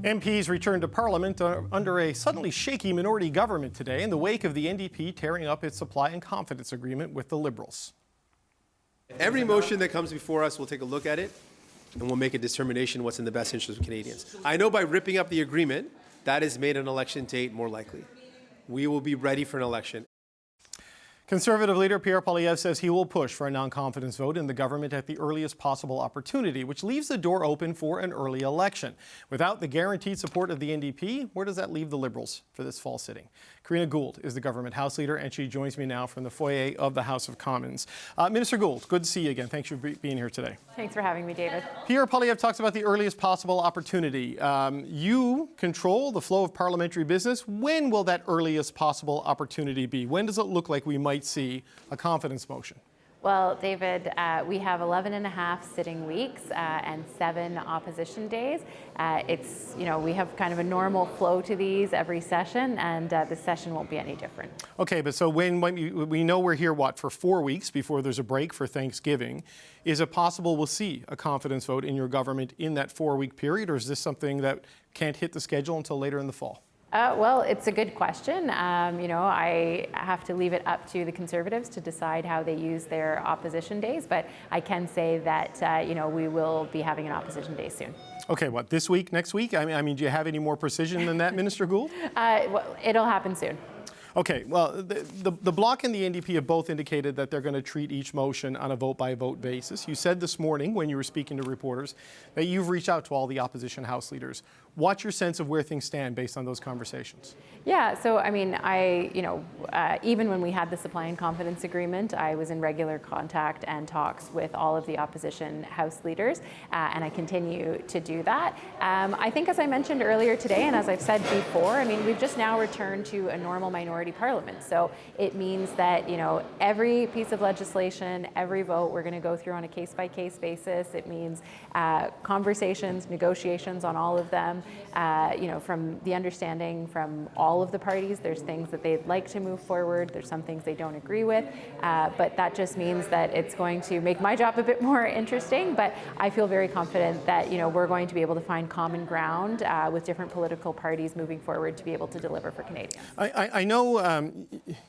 MPs returned to Parliament under a suddenly shaky minority government today in the wake of the NDP tearing up its supply and confidence agreement with the Liberals. Every motion that comes before us, we'll take a look at it and we'll make a determination what's in the best interest of Canadians. I know by ripping up the agreement, that has made an election date more likely. We will be ready for an election. Conservative leader Pierre Poilievre says he will push for a non-confidence vote in the government at the earliest possible opportunity, which leaves the door open for an early election. Without the guaranteed support of the NDP, where does that leave the Liberals for this fall sitting? Karina Gould is the government House Leader, and she joins me now from the foyer of the House of Commons. Minister Gould, good to see you again. Thanks for being here today. Thanks for having me, David. Pierre Poilievre talks about the earliest possible opportunity. You control the flow of parliamentary business. When will that earliest possible opportunity be? When does it look like we might see a confidence motion? Well, David, we have 11 and a half sitting weeks and 7 opposition days. We have kind of a normal flow to these every session, and this session won't be any different. Okay, but so when we know we're here, for 4 weeks before there's a break for Thanksgiving, is it possible we'll see a confidence vote in your government in that 4-week period, or is this something that can't hit the schedule until later in the fall? Well, it's a good question. I have to leave it up to the Conservatives to decide how they use their opposition days, but I can say that, we will be having an opposition day soon. Okay, what, this week, next week? I mean, do you have any more precision than that, Minister Gould? Well, it'll happen soon. Okay, well, the Bloc and the NDP have both indicated that they're going to treat each motion on a vote-by-vote basis. You said this morning when you were speaking to reporters that you've reached out to all the opposition House leaders. What's your sense of where things stand based on those conversations? Yeah, so I mean, even when we had the supply and confidence agreement, I was in regular contact and talks with all of the opposition House leaders, and I continue to do that. I think, as I mentioned earlier today, and as I've said before, I mean, we've just now returned to a normal minority parliament. So it means that, every piece of legislation, every vote, we're going to go through on a case-by-case basis. It means conversations, negotiations on all of them. From the understanding from all of the parties, there's things that they'd like to move forward. There's some things they don't agree with. But that just means that it's going to make my job a bit more interesting. But I feel very confident that, we're going to be able to find common ground with different political parties moving forward to be able to deliver for Canadians. I know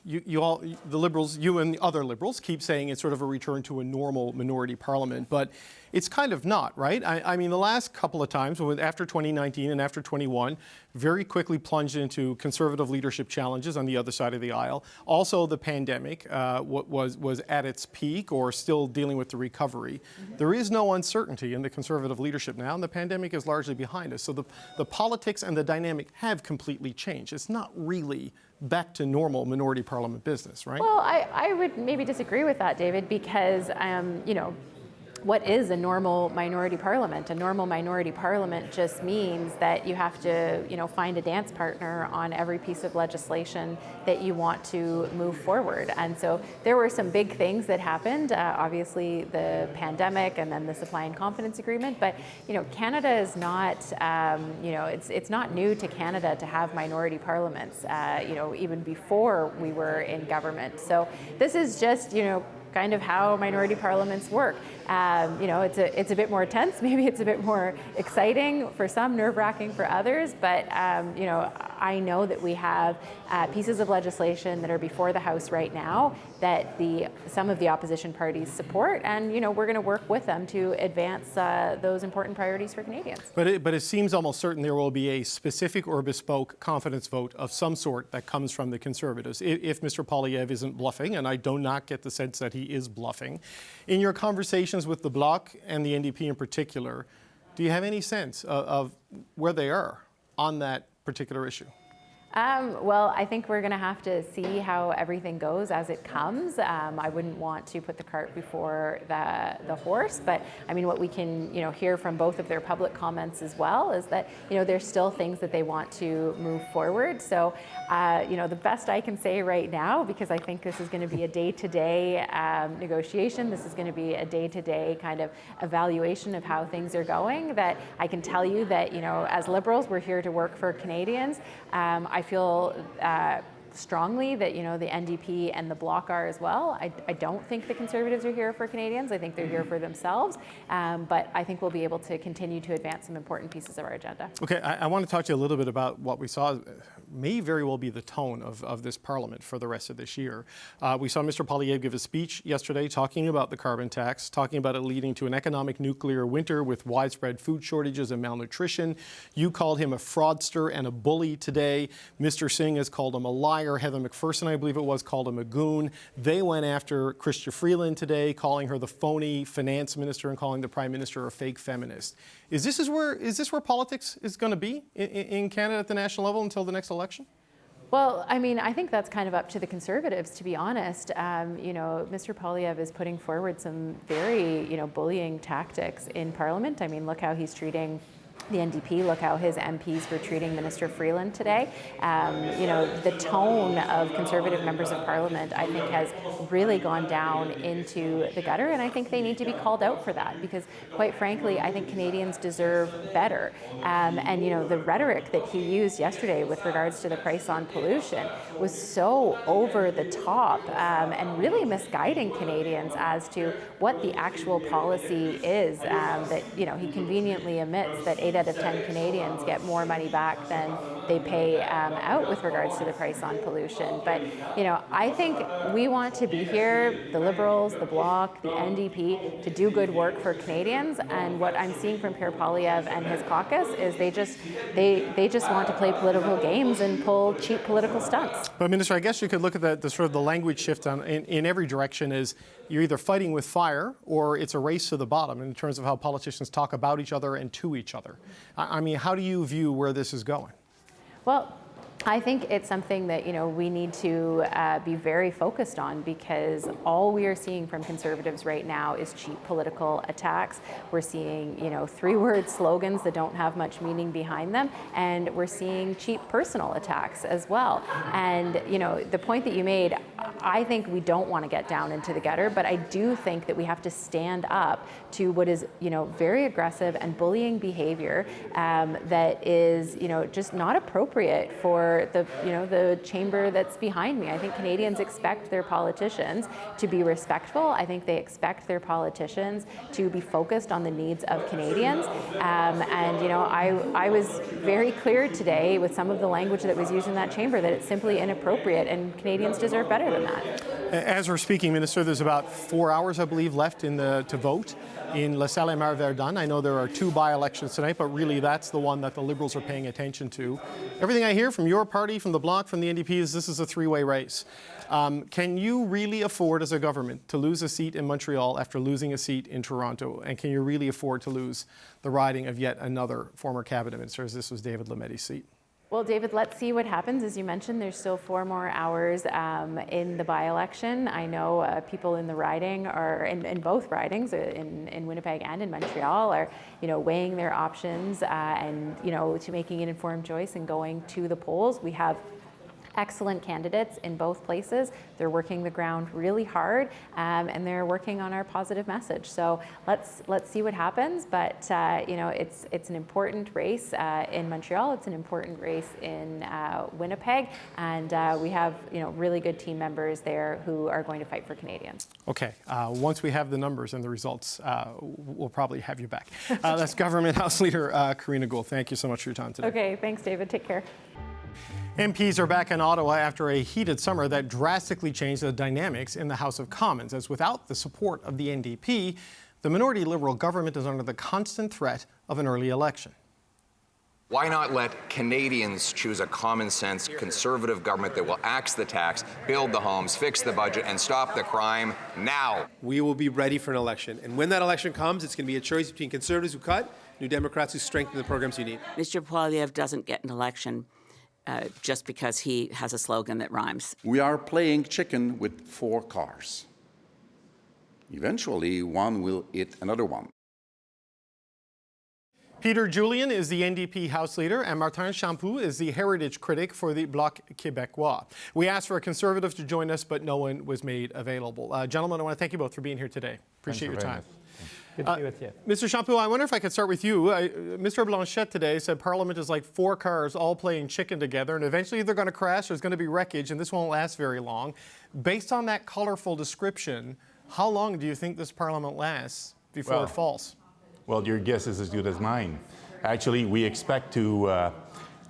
you all, the Liberals, you and the other Liberals, keep saying it's sort of a return to a normal minority parliament, but it's kind of not, right? I mean, the last couple of times, after 2019 and after 21, very quickly plunged into Conservative leadership challenges on the other side of the aisle. Also, the pandemic was at its peak or still dealing with the recovery. Mm-hmm. There is no uncertainty in the Conservative leadership now, and the pandemic is largely behind us. So the politics and the dynamic have completely changed. It's not really back to normal minority parliament business, right? Well, I would maybe disagree with that, David, because, what is a normal minority parliament? A normal minority parliament just means that you have to, find a dance partner on every piece of legislation that you want to move forward. And so there were some big things that happened, obviously the pandemic and then the supply and confidence agreement. But, Canada is not, it's not new to Canada to have minority parliaments, even before we were in government. So this is just, kind of how minority parliaments work. It's a bit more tense, maybe it's a bit more exciting for some, nerve-wracking for others, but I know that we have pieces of legislation that are before the House right now that some of the opposition parties support, and we're going to work with them to advance those important priorities for Canadians. But it seems almost certain there will be a specific or bespoke confidence vote of some sort that comes from the Conservatives, if Mr. Poilievre isn't bluffing, and I do not get the sense that he is bluffing. In your conversations with the Bloc and the NDP in particular, do you have any sense of where they are on that particular issue? Well, I think we're going to have to see how everything goes as it comes. I wouldn't want to put the cart before the horse, but I mean, what we can, hear from both of their public comments as well is that, there's still things that they want to move forward. So, the best I can say right now, because I think this is going to be a day-to-day negotiation, this is going to be a day-to-day kind of evaluation of how things are going, that I can tell you that, as Liberals, we're here to work for Canadians. I feel strongly that, the NDP and the Bloc are as well. I don't think the Conservatives are here for Canadians. I think they're here for themselves. But I think we'll be able to continue to advance some important pieces of our agenda. Okay, I want to talk to you a little bit about what we saw may very well be the tone of this Parliament for the rest of this year. We saw Mr. Poilievre give a speech yesterday talking about the carbon tax, talking about it leading to an economic nuclear winter with widespread food shortages and malnutrition. You called him a fraudster and a bully today. Mr. Singh has called him a liar. Heather McPherson, I believe it was, called him a goon. They went after Chrystia Freeland today, calling her the phony finance minister and calling the Prime Minister a fake feminist. Is this where politics is going to be in Canada at the national level until the next election? Well, I mean, I think that's kind of up to the Conservatives, to be honest. Mr. Poilievre is putting forward some very, bullying tactics in Parliament. I mean, look how he's treating the NDP, look how his MPs were treating Minister Freeland today. The tone of Conservative members of Parliament, I think, has really gone down into the gutter, and I think they need to be called out for that because, quite frankly, I think Canadians deserve better. The rhetoric that he used yesterday with regards to the price on pollution was so over the top and really misguiding Canadians as to what the actual policy is. That he conveniently admits that 8 out of 10 Canadians get more money back than they pay out with regards to the price on pollution. But, I think we want to be here, the Liberals, the Bloc, the NDP, to do good work for Canadians. And what I'm seeing from Pierre Poilievre and his caucus is they just want to play political games and pull cheap political stunts. But, Minister, I guess you could look at the sort of the language shift in every direction is you're either fighting with fire or it's a race to the bottom in terms of how politicians talk about each other and to each other. I mean, how do you view where this is going? Well, I think it's something that, we need to be very focused on because all we are seeing from Conservatives right now is cheap political attacks. We're seeing, 3-word slogans that don't have much meaning behind them, and we're seeing cheap personal attacks as well. And, the point that you made, I think we don't want to get down into the gutter, but I do think that we have to stand up to what is, very aggressive and bullying behavior that is, just not appropriate for the chamber that's behind me. I think Canadians expect their politicians to be respectful. I think they expect their politicians to be focused on the needs of Canadians. I was very clear today with some of the language that was used in that chamber that it's simply inappropriate, and Canadians deserve better than that. As we're speaking, Minister, there's about 4 hours, I believe, left to vote in La Salle et Verdun. I know there are 2 by-elections tonight, but really that's the one that the Liberals are paying attention to. Everything I hear from your party, from the Bloc, from the NDP is this is a 3-way race. Can you really afford as a government to lose a seat in Montreal after losing a seat in Toronto? And can you really afford to lose the riding of yet another former cabinet minister, as this was David Lameddy's seat? Well, David, let's see what happens. As you mentioned, there's still 4 more hours in the by-election. I know people in the riding are in both ridings, in Winnipeg and in Montreal, are weighing their options and to making an informed choice and going to the polls. We have excellent candidates in both places. They're working the ground really hard, and they're working on our positive message. So let's see what happens. But it's an important race in Montreal. It's an important race in Winnipeg, and we have really good team members there who are going to fight for Canadians. Okay. Once we have the numbers and the results, we'll probably have you back. That's Government House Leader Karina Gould. Thank you so much for your time today. Okay. Thanks, David. Take care. MPs are back in Ottawa after a heated summer that drastically changed the dynamics in the House of Commons, as without the support of the NDP, the minority Liberal government is under the constant threat of an early election. Why not let Canadians choose a common-sense Conservative government that will axe the tax, build the homes, fix the budget, and stop the crime now? We will be ready for an election. And when that election comes, it's going to be a choice between Conservatives who cut, New Democrats who strengthen the programs you need. Mr. Poilievre doesn't get an election just because he has a slogan that rhymes. We are playing chicken with 4 cars. Eventually, one will hit another one. Peter Julian is the NDP House Leader, and Martin Champoux is the heritage critic for the Bloc Québécois. We asked for a Conservative to join us, but no one was made available. Gentlemen, I want to thank you both for being here today. Appreciate your time. Good to be with you. Mr. Champoux, I wonder if I could start with you. Mr. Blanchette today said Parliament is like 4 cars all playing chicken together, and eventually they're going to crash, there's going to be wreckage, and this won't last very long. Based on that colorful description, how long do you think this Parliament lasts before it falls? Well, your guess is as good as mine. Actually, we expect to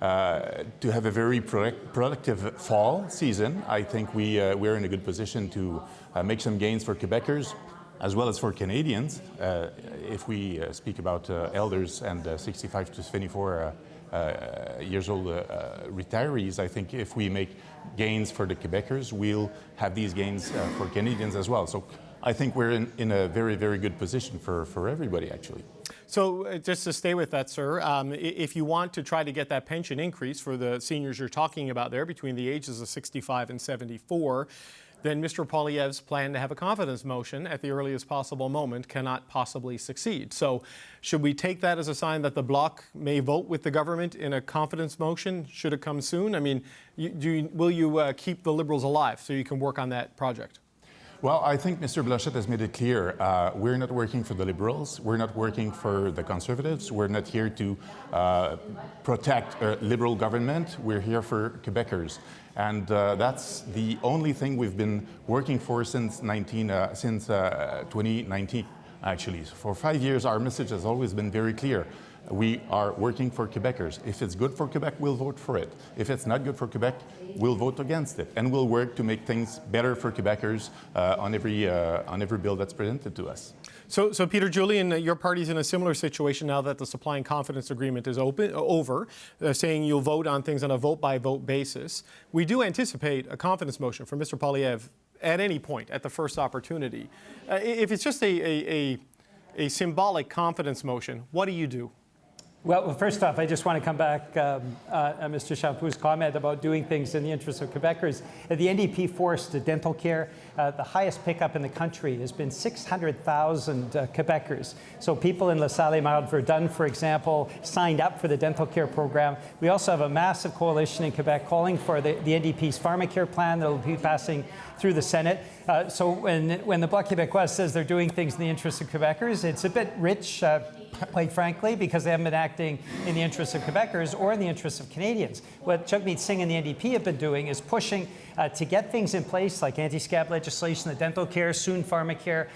have a very productive fall season. I think we're in a good position to make some gains for Quebecers as well as for Canadians. If we speak about elders and 65 to 74 years old retirees, I think if we make gains for the Quebecers, we'll have these gains for Canadians as well. So I think we're in a very, very good position for everybody, actually. So just to stay with that, sir, if you want to try to get that pension increase for the seniors you're talking about there between the ages of 65 and 74, then Mr. Poilievre's plan to have a confidence motion at the earliest possible moment cannot possibly succeed. So should we take that as a sign that the Bloc may vote with the government in a confidence motion should it come soon? I mean, will you keep the Liberals alive so you can work on that project? Well, I think Mr. Blanchette has made it clear. We're not working for the Liberals. We're not working for the Conservatives. We're not here to protect a Liberal government. We're here for Quebecers. And that's the only thing we've been working for since 2019, actually. For 5 years, our message has always been very clear. We are working for Quebecers. If it's good for Quebec, we'll vote for it. If it's not good for Quebec, we'll vote against it. And we'll work to make things better for Quebecers on every bill that's presented to us. So Peter Julian, your party's in a similar situation now that the supply and confidence agreement is over, saying you'll vote on things on a vote-by-vote basis. We do anticipate a confidence motion from Mr. Poilievre at any point, at the first opportunity. If it's just a symbolic confidence motion, what do you do? Well, first off, I just want to come back on Mr. Champoux's comment about doing things in the interest of Quebecers. The NDP forced dental care. The highest pickup in the country has been 600,000 Quebecers. So people in La Salle et Marde Verdun, for example, signed up for the dental care program. We also have a massive coalition in Quebec calling for the NDP's pharmacare plan that will be passing through the Senate. So when the Bloc Québécois says they're doing things in the interest of Quebecers, it's a bit rich, quite frankly, because they haven't been acting in the interests of Quebecers or in the interests of Canadians. What Jagmeet Singh and the NDP have been doing is pushing to get things in place like anti-scab legislation, the dental care, soon pharmacare,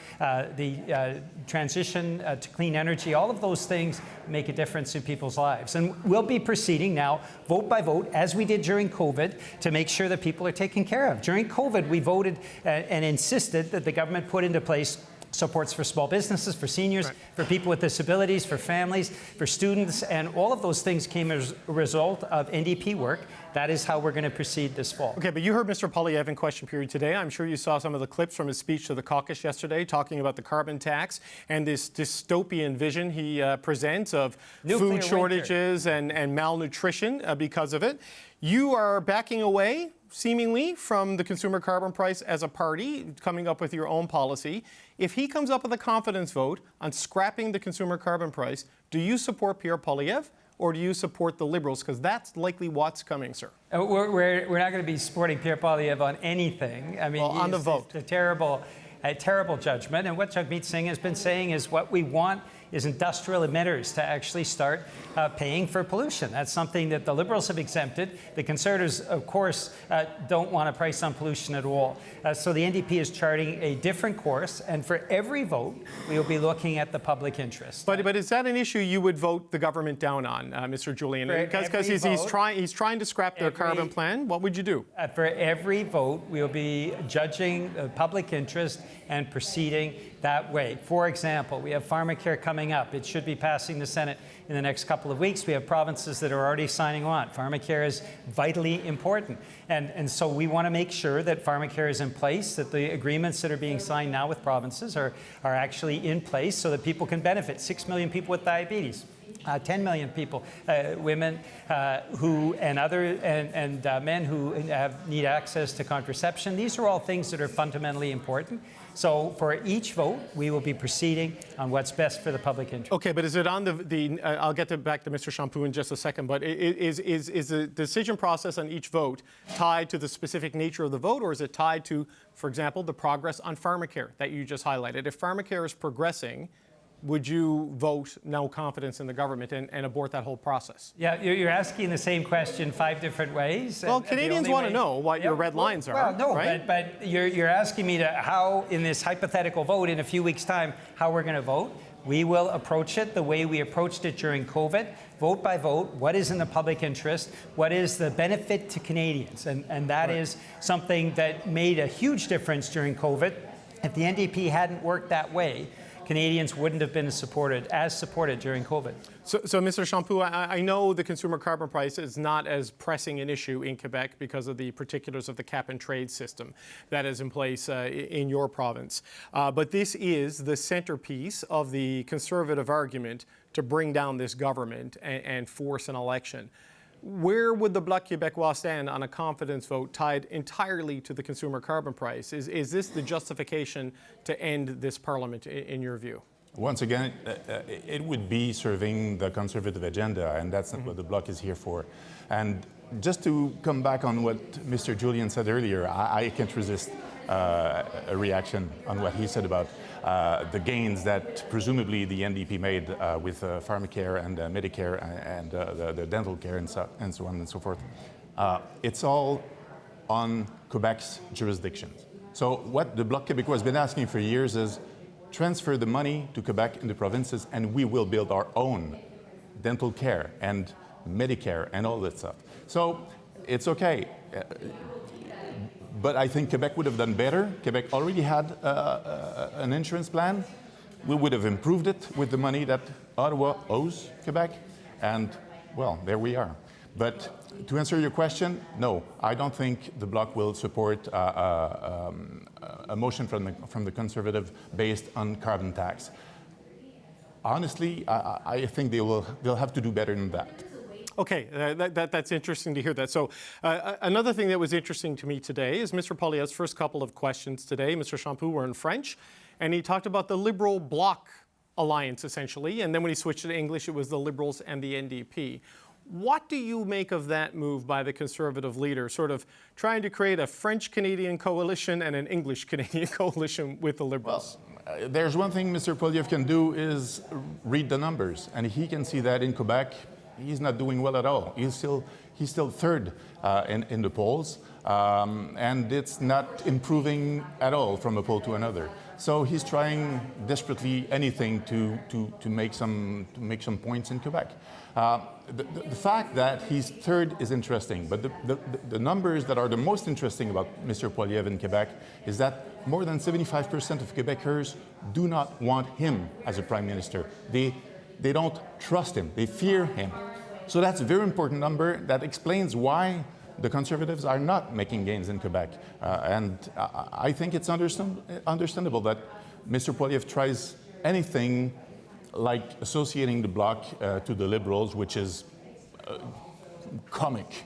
the transition to clean energy. All of those things make a difference in people's lives. And we'll be proceeding now, vote by vote, as we did during COVID, to make sure that people are taken care of. During COVID, we voted and insisted that the government put into place supports for small businesses, for seniors, for people with disabilities, for families, for students, and all of those things came as a result of NDP work. That is how we're going to proceed this fall. Okay, but you heard Mr. Poilievre in question period today. I'm sure you saw some of the clips from his speech to the caucus yesterday talking about the carbon tax and this dystopian vision he presents of Nuclear food shortages and malnutrition because of it. You are backing away, seemingly, from the consumer carbon price as a party, coming up with your own policy. If he comes up with a confidence vote on scrapping the consumer carbon price, do you support Pierre Poilievre or do you support the Liberals? Because that's likely what's coming, sir. We're not going to be supporting Pierre Poilievre on anything. I mean, well, on the vote. It's a terrible judgment. And what Jagmeet Singh has been saying is what we want is industrial emitters to actually start paying for pollution. That's something that the Liberals have exempted. The Conservatives, of course, don't want a price on pollution at all. So the NDP is charting a different course, and for every vote, we will be looking at the public interest. But is that an issue you would vote the government down on, Mr. Julian? Because he's trying to scrap their carbon plan. What would you do? For every vote, we will be judging the public interest and proceeding that way. For example, we have pharmacare coming up. It should be passing the Senate in the next couple of weeks. We have provinces that are already signing on. Pharmacare is vitally important. And so we want to make sure that pharmacare is in place, that the agreements that are being signed now with provinces are actually in place so that people can benefit. 6 million people with diabetes. 10 million people, women who and men who need access to contraception. These are all things that are fundamentally important. So for each vote, we will be proceeding on what's best for the public interest. Okay, but is it on I'll get back to Mr. Champoux in just a second, but is the decision process on each vote tied to the specific nature of the vote, or is it tied to, for example, the progress on pharmacare that you just highlighted? If pharmacare is progressing, would you vote no confidence in the government and abort that whole process? Yeah, you're asking the same question 5 different ways. Well, Canadians want to know what your red lines are, well, no, right? but you're asking me to how, in this hypothetical vote in a few weeks' time, how we're going to vote. We will approach it the way we approached it during COVID, vote by vote. What is in the public interest? What is the benefit to Canadians? And that is something that made a huge difference during COVID. If the NDP hadn't worked that way, Canadians wouldn't have been supported during COVID. So Mr. Champoux, I know the consumer carbon price is not as pressing an issue in Quebec because of the particulars of the cap and trade system that is in place in your province. But this is the centerpiece of the Conservative argument to bring down this government and force an election. Where would the Bloc Québécois stand on a confidence vote tied entirely to the consumer carbon price? Is this the justification to end this parliament, in your view? Once again, it would be serving the Conservative agenda, and that's not what the Bloc is here for. And just to come back on what Mr. Julian said earlier, I can't resist a reaction on what he said about the gains that presumably the NDP made with pharmacare and Medicare and the dental care and so on and so forth. It's all on Quebec's jurisdiction. So what the Bloc Québécois has been asking for years is transfer the money to Quebec in the provinces and we will build our own dental care and Medicare and all that stuff. So it's okay. But I think Quebec would have done better. Quebec already had an insurance plan. We would have improved it with the money that Ottawa owes Quebec. And, well, there we are. But to answer your question, no, I don't think the Bloc will support a motion from the Conservative based on carbon tax. Honestly, I think they'll have to do better than that. Okay, that's interesting to hear that. So another thing that was interesting to me today is Mr. Poilievre's first couple of questions today, Mr. Champoux, were in French, and he talked about the Liberal Bloc alliance, essentially, and then when he switched to English, it was the Liberals and the NDP. What do you make of that move by the Conservative leader, sort of trying to create a French-Canadian coalition and an English-Canadian coalition with the Liberals? Well, there's one thing Mr. Poilievre can do is read the numbers, and he can see that in Quebec, he's not doing well at all. He's still third in the polls, and it's not improving at all from a poll to another. So he's trying desperately anything to make some points in Quebec. The fact that he's third is interesting, but the numbers that are the most interesting about Mr. Poilievre in Quebec is that more than 75% of Quebecers do not want him as a prime minister. They don't trust him. They fear him. So that's a very important number that explains why the Conservatives are not making gains in Quebec. And I think it's understandable that Mr. Poilievre tries anything like associating the Bloc to the Liberals, which is comic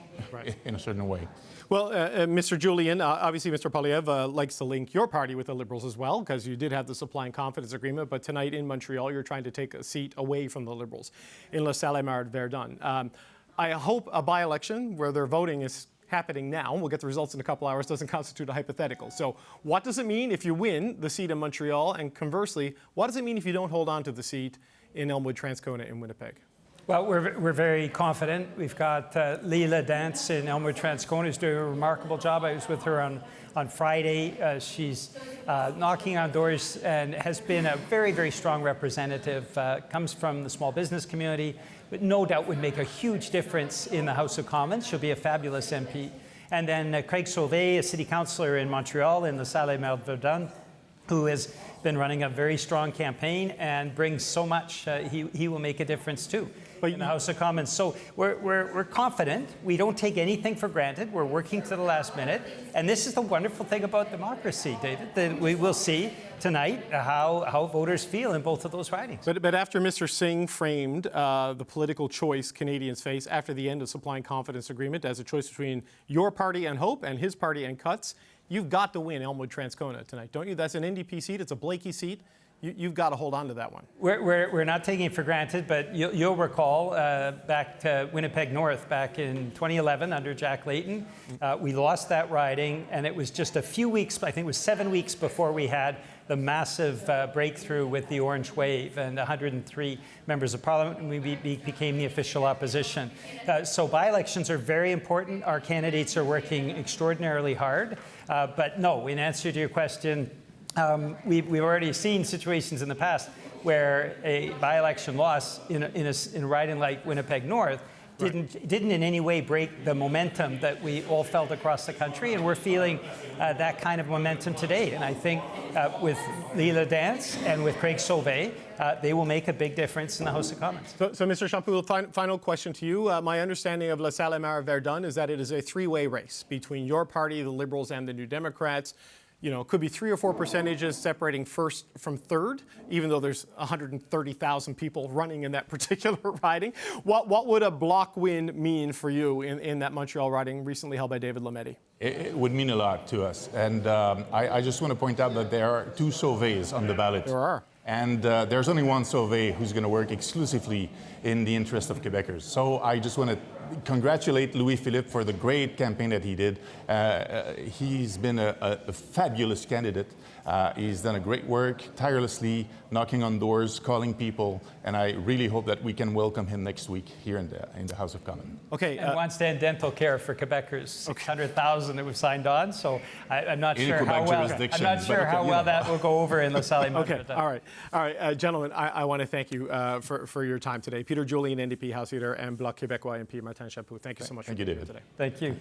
in a certain way. Well, Mr. Julian, obviously Mr. Poilievre likes to link your party with the Liberals as well, because you did have the supply and confidence agreement, but tonight in Montreal, you're trying to take a seat away from the Liberals in La Salle-Verdun. I hope a by-election where their voting is happening now, we'll get the results in a couple hours, doesn't constitute a hypothetical. So what does it mean if you win the seat in Montreal? And conversely, what does it mean if you don't hold on to the seat in Elmwood, Transcona, and Winnipeg? Well, we're very confident. We've got Leila Dance in Elmwood, Transcona, who's doing a remarkable job. I was with her on Friday. She's knocking on doors and has been a very, very strong representative, comes from the small business community, but no doubt would make a huge difference in the House of Commons. She'll be a fabulous MP. And then Craig Sauvé, a city councillor in Montreal in the Salle-Verdun, who has been running a very strong campaign and brings so much. He will make a difference too in the House of Commons. So we're confident. We don't take anything for granted. We're working to the last minute. And this is the wonderful thing about democracy, David, that we will see tonight how voters feel in both of those ridings. But after Mr. Singh framed the political choice Canadians face after the end of supply and confidence agreement as a choice between your party and Hope and his party and Cuts, you've got to win Elmwood Transcona tonight, don't you? That's an NDP seat. It's a Blakey seat. You've got to hold on to that one. We're not taking it for granted, but you'll recall back to Winnipeg North back in 2011 under Jack Layton, we lost that riding, and it was just a few weeks, I think it was 7 weeks before we had the massive breakthrough with the Orange Wave and 103 members of Parliament, and we became the official opposition. So by-elections are very important. Our candidates are working extraordinarily hard. But no, in answer to your question, we've already seen situations in the past where a by-election loss in a riding like Winnipeg North didn't in any way break the momentum that we all felt across the country, and we're feeling that kind of momentum today. And I think with Leila Dance and with Craig Sauvé, they will make a big difference in the House of Commons. So Mr. Champoux, final question to you. My understanding of La Salle-Verdun is that it is a three-way race between your party, the Liberals, and the New Democrats. You know, it could be 3 or 4 percentages separating first from third, even though there's 130,000 people running in that particular riding. What would a Bloc win mean for you in that Montreal riding recently held by David Lametti? It would mean a lot to us. And I just want to point out that there are 2 Sauvés on the ballot. There are. And there's only one Sauvé who's going to work exclusively in the interest of Quebecers. So I just want to congratulate Louis-Philippe for the great campaign that he did. He's been a fabulous candidate. He's done a great work, tirelessly, knocking on doors, calling people, and I really hope that we can welcome him next week here in the House of Commons. Okay. And wants to end dental care for Quebecers, 600,000 that we've signed on, so I'm not sure how well that will go over in La Salle-Verdun. Okay, all right. Gentlemen, I want to thank you for your time today. Peter Julian, NDP House Leader, and Bloc Québécois MP Martin Champoux. Thank you so much for being here today. Thank you.